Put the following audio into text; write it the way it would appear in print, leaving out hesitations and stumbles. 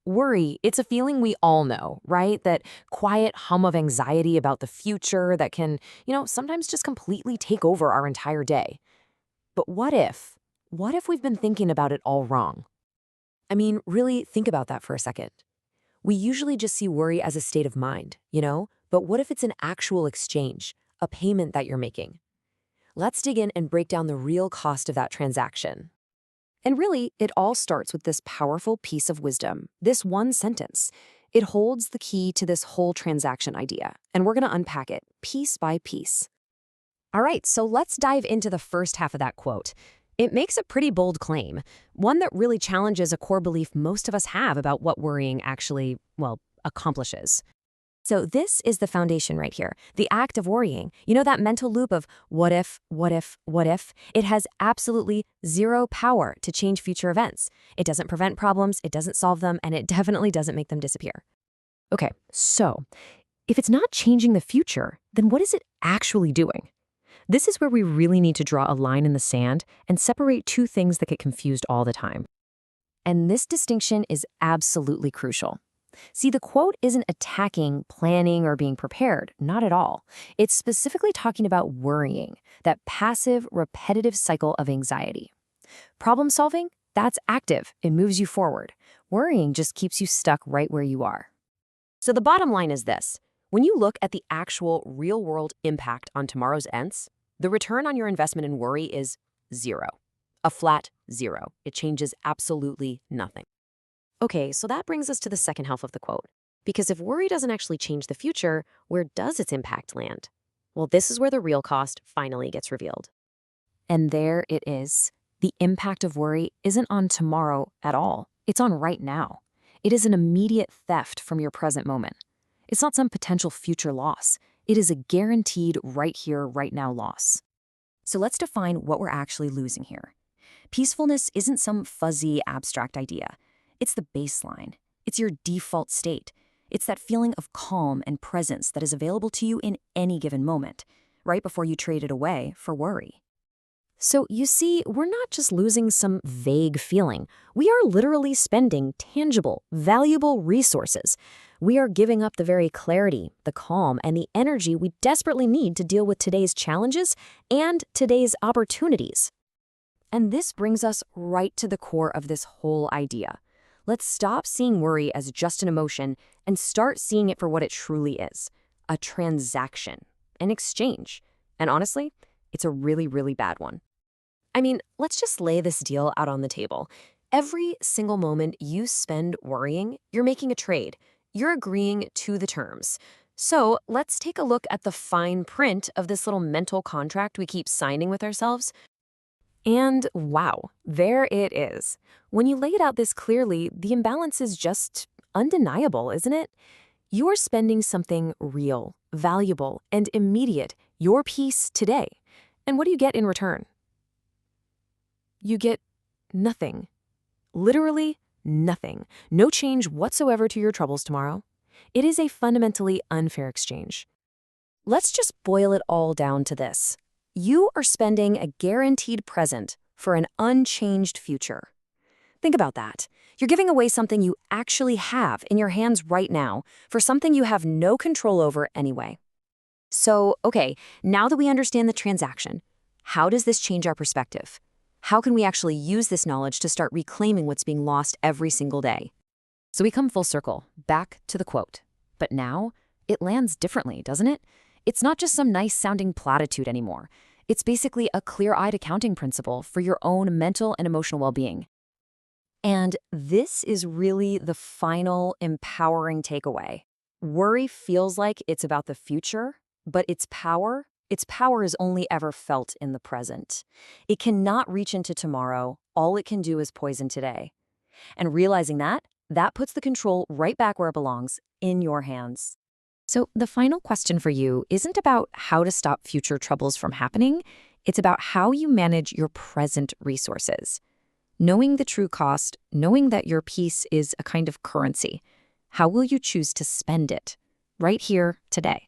Worry, it's a feeling we all know, right? That quiet hum of anxiety about the future that can, sometimes just completely take over our entire day. But what if? What if we've been thinking about it all wrong? I mean, really think about that for a second. We usually just see worry as a state of mind, But what if it's an actual exchange, a payment that you're making? Let's dig in and break down the real cost of that transaction. And really, it all starts with this powerful piece of wisdom, this one sentence. It holds the key to this whole transaction idea, and we're going to unpack it piece by piece. All right, so let's dive into the first half of that quote. It makes a pretty bold claim, one that really challenges a core belief most of us have about what worrying actually, accomplishes. So this is the foundation right here, the act of worrying. You know that mental loop of what if, what if, what if? It has absolutely zero power to change future events. It doesn't prevent problems, it doesn't solve them, and it definitely doesn't make them disappear. Okay, so if it's not changing the future, then what is it actually doing? This is where we really need to draw a line in the sand and separate two things that get confused all the time. And this distinction is absolutely crucial. See, the quote isn't attacking planning or being prepared, not at all. It's specifically talking about worrying, that passive, repetitive cycle of anxiety. Problem solving? That's active. It moves you forward. Worrying just keeps you stuck right where you are. So the bottom line is this. When you look at the actual real-world impact on tomorrow's ends, the return on your investment in worry is zero. A flat zero. It changes absolutely nothing. Okay, so that brings us to the second half of the quote. Because if worry doesn't actually change the future, where does its impact land? Well, this is where the real cost finally gets revealed. And there it is. The impact of worry isn't on tomorrow at all. It's on right now. It is an immediate theft from your present moment. It's not some potential future loss. It is a guaranteed right here, right now loss. So let's define what we're actually losing here. Peacefulness isn't some fuzzy, abstract idea. It's the baseline. It's your default state. It's that feeling of calm and presence that is available to you in any given moment, right before you trade it away for worry. So you see, we're not just losing some vague feeling. We are literally spending tangible, valuable resources. We are giving up the very clarity, the calm, and the energy we desperately need to deal with today's challenges and today's opportunities. And this brings us right to the core of this whole idea. Let's stop seeing worry as just an emotion and start seeing it for what it truly is, a transaction, an exchange. And honestly, it's a really, really bad one. I mean, let's just lay this deal out on the table. Every single moment you spend worrying, you're making a trade. You're agreeing to the terms. So let's take a look at the fine print of this little mental contract we keep signing with ourselves. And wow, there it is. When you lay it out this clearly, the imbalance is just undeniable, isn't it? You're spending something real, valuable, and immediate, your peace today. And what do you get in return? You get nothing. Literally nothing. No change whatsoever to your troubles tomorrow. It is a fundamentally unfair exchange. Let's just boil it all down to this. You are spending a guaranteed present for an unchanged future. Think about that. You're giving away something you actually have in your hands right now for something you have no control over anyway. So, okay, now that we understand the transaction, how does this change our perspective? How can we actually use this knowledge to start reclaiming what's being lost every single day? So we come full circle, back to the quote. But now, it lands differently, doesn't it? It's not just some nice-sounding platitude anymore. It's basically a clear-eyed accounting principle for your own mental and emotional well-being. And this is really the final empowering takeaway. Worry feels like it's about the future, but its power is only ever felt in the present. It cannot reach into tomorrow. All it can do is poison today. And realizing that puts the control right back where it belongs, in your hands. So the final question for you isn't about how to stop future troubles from happening. It's about how you manage your present resources. Knowing the true cost, knowing that your peace is a kind of currency. How will you choose to spend it? Right here, today.